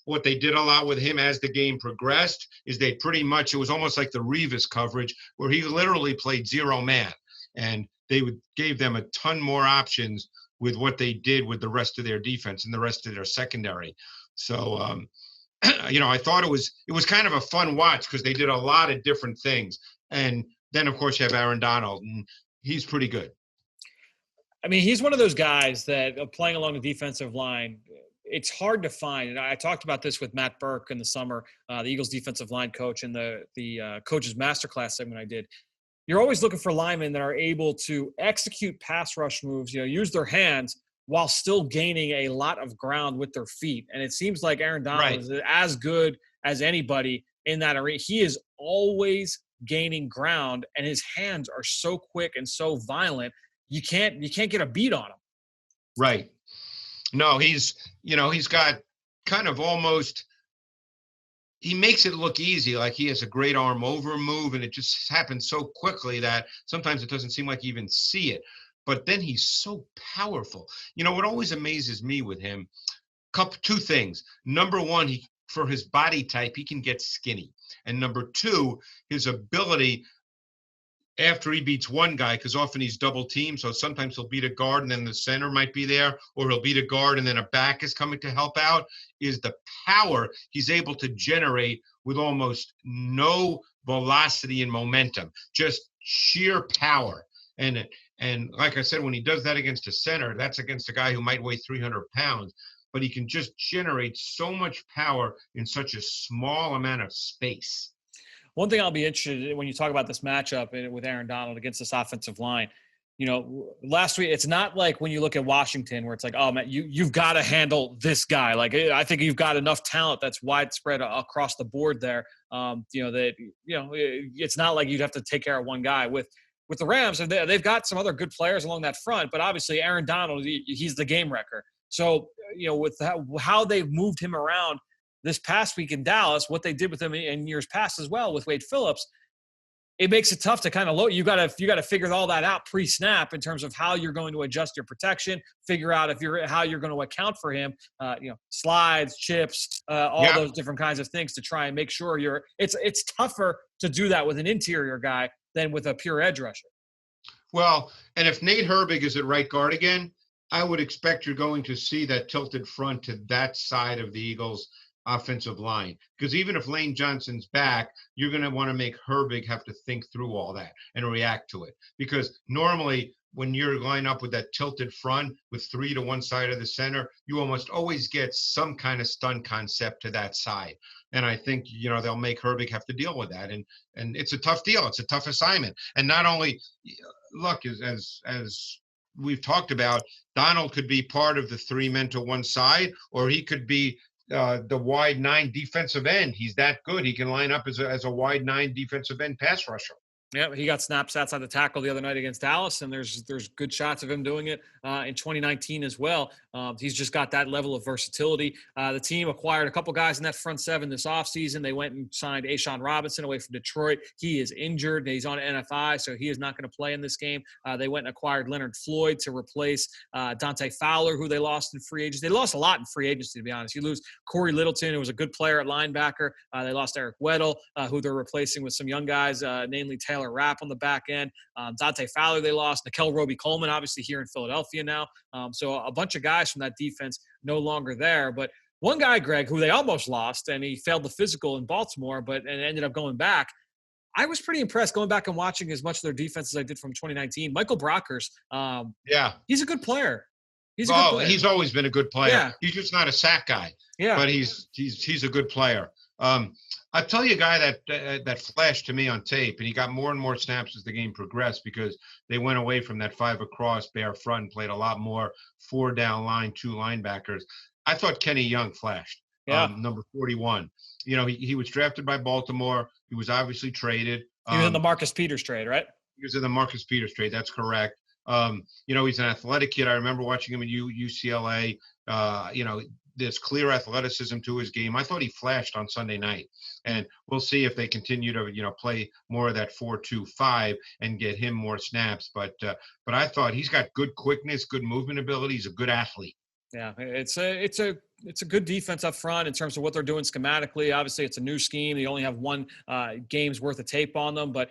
What they did a lot with him as the game progressed is it was almost like the Revis coverage where he literally played 0 man, and they gave them a ton more options with what they did with the rest of their defense and the rest of their secondary. So, I thought it was kind of a fun watch because they did a lot of different things. And then, of course, you have Aaron Donald, and he's pretty good. I mean, he's one of those guys that playing along the defensive line, it's hard to find. And I talked about this with Matt Burke in the summer, the Eagles defensive line coach, in the coach's masterclass segment I did. You're always looking for linemen that are able to execute pass rush moves, use their hands while still gaining a lot of ground with their feet. And it seems like Aaron Donald is as good as anybody in that arena. He is always gaining ground, and his hands are so quick and so violent. You can't get a beat on him. Right. No, he's got kind of almost, he makes it look easy, like he has a great arm over move, and it just happens so quickly that sometimes it doesn't seem like you even see it. But then he's so powerful. What always amazes me with him, 2 things. Number 1, for his body type, he can get skinny. And number 2, his ability, after he beats one guy, because often he's double teamed, so sometimes he'll beat a guard and then the center might be there, or he'll beat a guard and then a back is coming to help out, is the power he's able to generate with almost no velocity and momentum, just sheer power. And like I said, when he does that against a center, that's against a guy who might weigh 300 pounds, but he can just generate so much power in such a small amount of space. One thing I'll be interested in when you talk about this matchup with Aaron Donald against this offensive line, last week, it's not like when you look at Washington where it's like, oh man, you've got to handle this guy. Like, I think you've got enough talent that's widespread across the board there. It's not like you'd have to take care of one guy. With the Rams, they've got some other good players along that front, but obviously Aaron Donald, he's the game wrecker. So, with how they've moved him around this past week in Dallas, what they did with him in years past as well with Wade Phillips, it makes it tough to kind of load. You got to figure all that out pre-snap in terms of how you're going to adjust your protection, figure out how you're going to account for him, slides, chips, those different kinds of things to try and make sure it's tougher to do that with an interior guy than with a pure edge rusher. Well, and if Nate Herbig is at right guard again, I would expect you're going to see that tilted front to that side of the Eagles offensive line, because even if Lane Johnson's back, you're going to want to make Herbig have to think through all that and react to it, because normally when you're lined up with that tilted front with 3 to one side of the center, you almost always get some kind of stun concept to that side. And I think, they'll make Herbig have to deal with that. And it's a tough deal. It's a tough assignment. And not only, look, as we've talked about, Donald could be part of the 3 men to one side, or he could be the wide 9 defensive end. He's that good. He can line up as a wide 9 defensive end pass rusher. Yeah, he got snaps outside the tackle the other night against Dallas, and there's good shots of him doing it in 2019 as well. He's just got that level of versatility. The team acquired a couple guys in that front seven this offseason. They went and signed Ashawn Robinson away from Detroit. He is injured. He's on NFI, so he is not going to play in this game. They went and acquired Leonard Floyd to replace Dante Fowler, who they lost in free agency. They lost a lot in free agency, to be honest. You lose Corey Littleton, who was a good player at linebacker. They lost Eric Weddle, who they're replacing with some young guys, namely Taylor Rapp on the back end. Dante Fowler they lost. Nickel Roby-Coleman, obviously here in Philadelphia now. So a bunch of guys from that defense no longer there. But one guy, Greg, who they almost lost, and he failed the physical in Baltimore, and ended up going back. I was pretty impressed going back and watching as much of their defense as I did from 2019. Michael Brockers, he's a good player. He's always been a good player. Yeah. He's just not a sack guy. Yeah. But he's a good player. I'll tell you a guy that flashed to me on tape, and he got more and more snaps as the game progressed because they went away from that 5 across bare front and played a lot more 4 down line, 2 linebackers. I thought Kenny Young flashed. Number 41. He was drafted by Baltimore. He was obviously traded. He was in the Marcus Peters trade, right? He was in the Marcus Peters trade. That's correct. He's an athletic kid. I remember watching him at UCLA. There's clear athleticism to his game. I thought he flashed on Sunday night, and we'll see if they continue to, play more of that 4-2-5 and get him more snaps. But I thought he's got good quickness, good movement ability. He's a good athlete. Yeah, it's a good defense up front in terms of what they're doing schematically. Obviously, it's a new scheme. They only have one game's worth of tape on them, but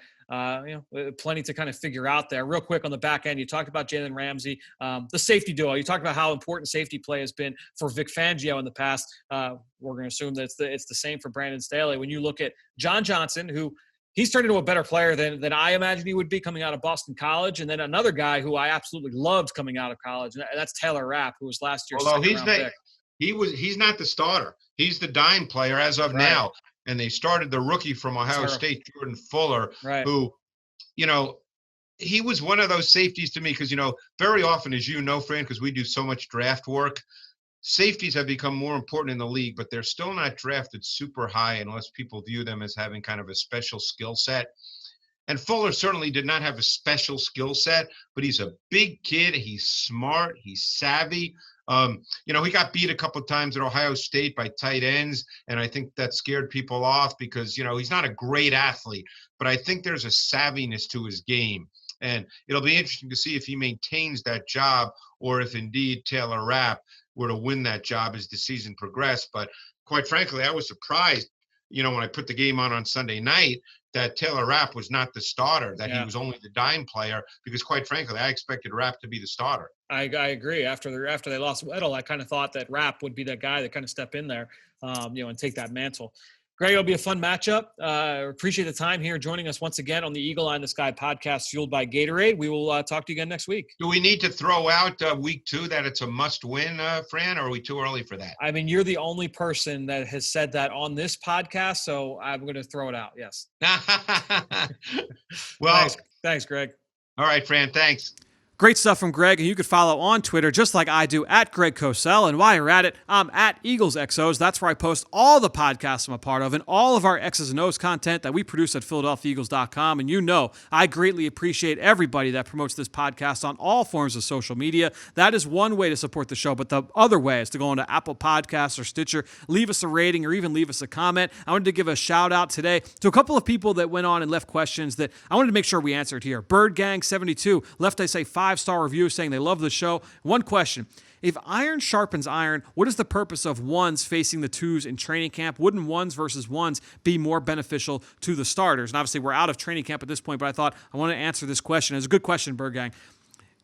plenty to kind of figure out there. Real quick on the back end, you talked about Jalen Ramsey, the safety duo. You talked about how important safety play has been for Vic Fangio in the past. We're going to assume that it's the same for Brandon Staley. When you look at John Johnson, who he's turned into a better player than I imagined he would be coming out of Boston College. And then another guy who I absolutely loved coming out of college, and that's Taylor Rapp, who was last year's second-round pick. He's not the starter. He's the dime player as of now. And they started the rookie from Ohio State, Jordan Fuller, who, he was one of those safeties to me because, very often, as you know, Fran, because we do so much draft work, safeties have become more important in the league, but they're still not drafted super high unless people view them as having kind of a special skill set. And Fuller certainly did not have a special skill set, but he's a big kid. He's smart. He's savvy. He got beat a couple of times at Ohio State by tight ends, and I think that scared people off because, he's not a great athlete, but I think there's a savviness to his game. And it'll be interesting to see if he maintains that job or if indeed Taylor Rapp were to win that job as the season progressed. But quite frankly, I was surprised, when I put the game on Sunday night, that Taylor Rapp was not the starter, that he was only the dime player, because quite frankly, I expected Rapp to be the starter. I agree. After they lost Weddle, I kind of thought that Rapp would be that guy that kind of step in there, and take that mantle. Greg, it'll be a fun matchup. Appreciate the time here joining us once again on the Eagle Eye in the Sky podcast fueled by Gatorade. We will talk to you again next week. Do we need to throw out week 2 that it's a must-win, Fran, or are we too early for that? I mean, you're the only person that has said that on this podcast, so I'm going to throw it out, yes. Well, thanks, Greg. All right, Fran, thanks. Great stuff from Greg, and you can follow on Twitter just like I do at Greg Cosell. And while you're at it, I'm at Eagles XOs. That's where I post all the podcasts I'm a part of and all of our X's and O's content that we produce at PhiladelphiaEagles.com. And I greatly appreciate everybody that promotes this podcast on all forms of social media. That is one way to support the show, but the other way is to go into Apple Podcasts or Stitcher, leave us a rating or even leave us a comment. I wanted to give a shout out today to a couple of people that went on and left questions that I wanted to make sure we answered here. BirdGang72 left, I say, 5-star review saying they love the show. One question. If iron sharpens iron, what is the purpose of ones facing the twos in training camp? Wouldn't ones versus ones be more beneficial to the starters? And obviously, we're out of training camp at this point, but I thought I want to answer this question. It's a good question, Bird Gang.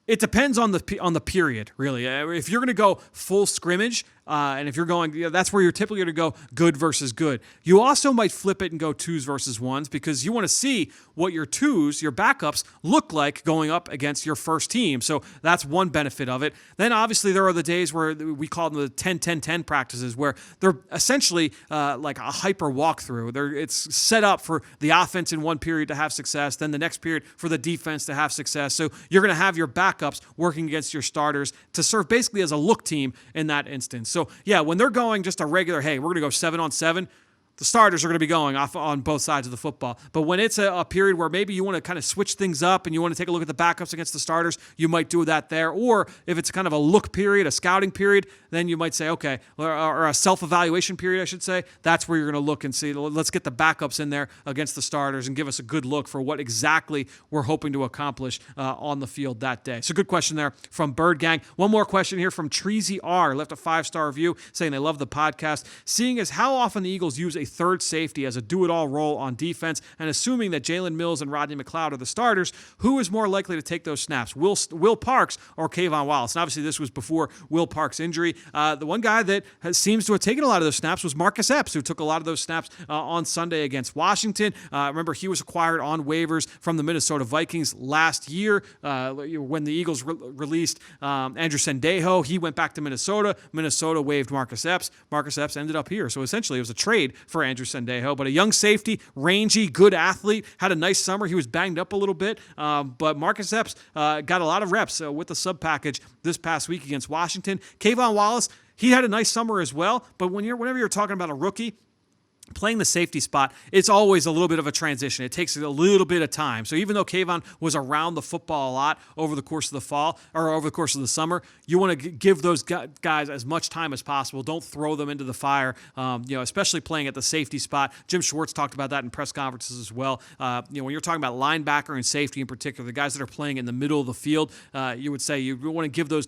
It depends on the period, really. If you're going to go full scrimmage, and if you're going, that's where you're typically going to go good versus good. You also might flip it and go twos versus ones because you want to see what your twos, your backups, look like going up against your first team. So that's one benefit of it. Then obviously there are the days where we call them the 10-10-10 practices where they're essentially like a hyper walkthrough. It's set up for the offense in one period to have success, then the next period for the defense to have success. So you're going to have your backups working against your starters to serve basically as a look team in that instance. So, yeah, when they're going just a regular, hey, we're going to go 7-on-7, the starters are going to be going off on both sides of the football. But when it's a period where maybe you want to kind of switch things up and you want to take a look at the backups against the starters, you might do that there. Or if it's kind of a look period, a scouting period, then you might say, okay, or a self-evaluation period, I should say, that's where you're going to look and see, let's get the backups in there against the starters and give us a good look for what exactly we're hoping to accomplish on the field that day. So good question there from Bird Gang. One more question here from Treasy R. Left a 5-star review saying they love the podcast. Seeing as how often the Eagles use a third safety as a do-it-all role on defense, and assuming that Jalen Mills and Rodney McLeod are the starters, who is more likely to take those snaps, Will Parks or Kayvon Wallace? And obviously this was before Will Parks' injury. The one guy that seems to have taken a lot of those snaps was Marcus Epps, who took a lot of those snaps on Sunday against Washington. Remember, he was acquired on waivers from the Minnesota Vikings last year when the Eagles released Andrew Sendejo. He went back to Minnesota. Minnesota waived Marcus Epps. Marcus Epps ended up here. So essentially it was a trade for Andrew Sendejo, but a young safety, rangy, good athlete, had a nice summer. He was banged up a little bit, but Marcus Epps got a lot of reps with the sub package this past week against Washington. Kayvon Wallace, he had a nice summer as well, but whenever you're talking about a rookie, playing the safety spot, it's always a little bit of a transition. It takes a little bit of time. So even though Kayvon was around the football a lot over the course of the fall or over the course of the summer, you want to give those guys as much time as possible. Don't throw them into the fire, especially playing at the safety spot. Jim Schwartz talked about that in press conferences as well. When you're talking about linebacker and safety in particular, the guys that are playing in the middle of the field, you would say you want to give those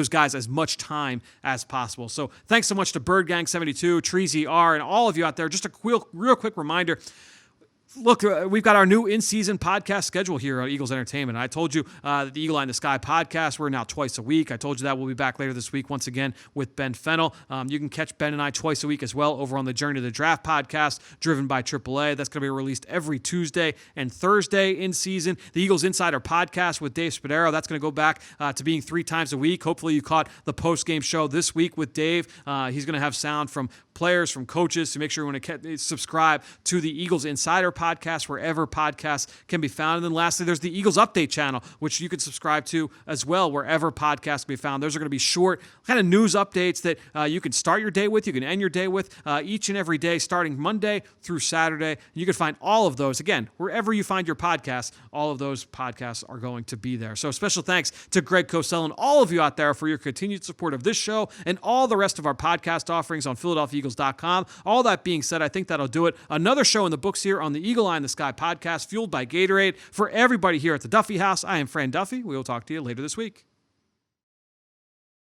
guys as much time as possible. So thanks so much to BirdGang72, Treasy R, and all of you out there. Just a real quick reminder. Look, we've got our new in-season podcast schedule here on Eagles Entertainment. I told you that the Eagle Eye in the Sky podcast, we're now twice a week. I told you that we'll be back later this week once again with Ben Fennell. You can catch Ben and I twice a week as well over on the Journey to the Draft podcast, driven by AAA. That's going to be released every Tuesday and Thursday in season. The Eagles Insider podcast with Dave Spadaro, that's going to go back to being 3 times a week. Hopefully you caught the post-game show this week with Dave. He's going to have sound from players, from coaches, so make sure you want to subscribe to the Eagles Insider podcast wherever podcasts can be found. And then lastly, there's the Eagles Update channel, which you can subscribe to as well wherever podcasts can be found. Those are going to be short kind of news updates that you can start your day with, you can end your day with each and every day, starting Monday through Saturday. You can find all of those, again, wherever you find your podcasts, all of those podcasts are going to be there. So special thanks to Greg Cosell and all of you out there for your continued support of this show and all the rest of our podcast offerings on PhiladelphiaEagles.com. All that being said, I think that'll do it. Another show in the books here on the Eagle Eye in the Sky podcast, fueled by Gatorade. For everybody here at the Duffy House, I am Fran Duffy. We will talk to you later this week.